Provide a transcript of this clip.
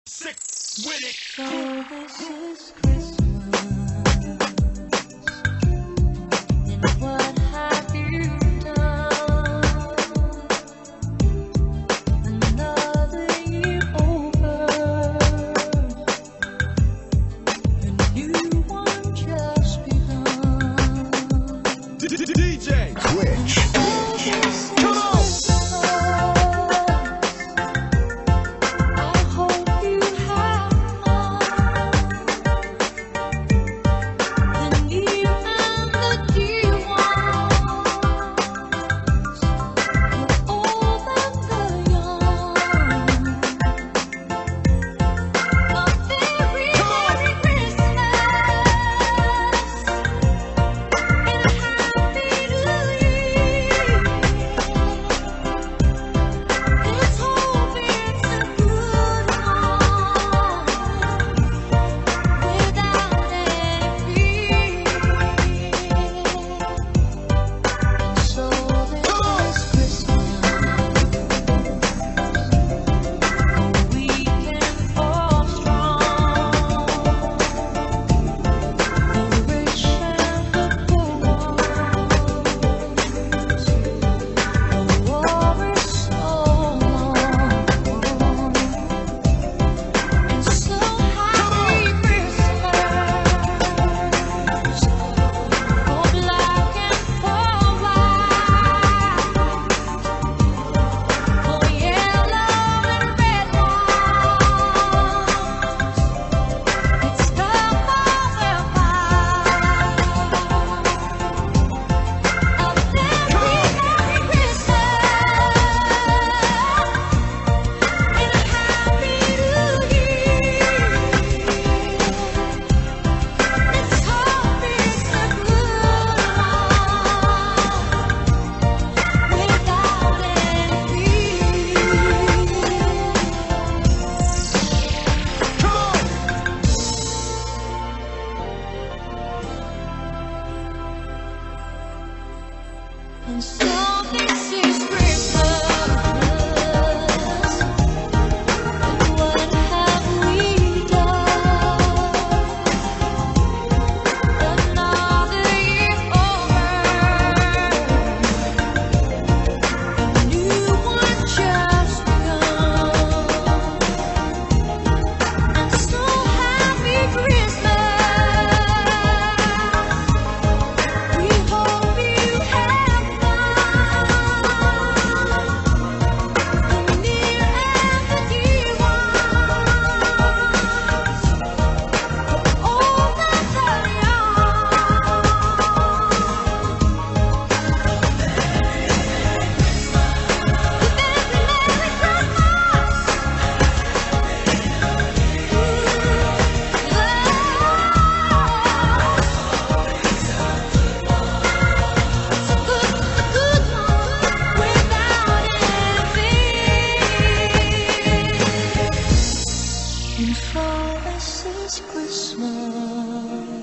Sick with it. So this is Christmas, and what have you done? Another year over, a new one just begun. DJ Twitch. Come on. I hope you have fun. The near and the dear ones, the old and the young. A very Merry Christmas and a Happy New Year. Let's hope it's a good one without any fear. And so this is Christmas, we can fall strong, the rich and the poor ones. The war is so long, and so Happy Christmas for black and for white, for yellow and red ones. It's time for their fight. A very Merry Christmas and a Happy New Year. Let's hope it's a good one without any fear. And so this is Christmas, and what have we done? Another year over, a new one just begun. And so Happy Christmas, we hope you have fun. The near and the dear ones, the old and the young. And so this is Christmas.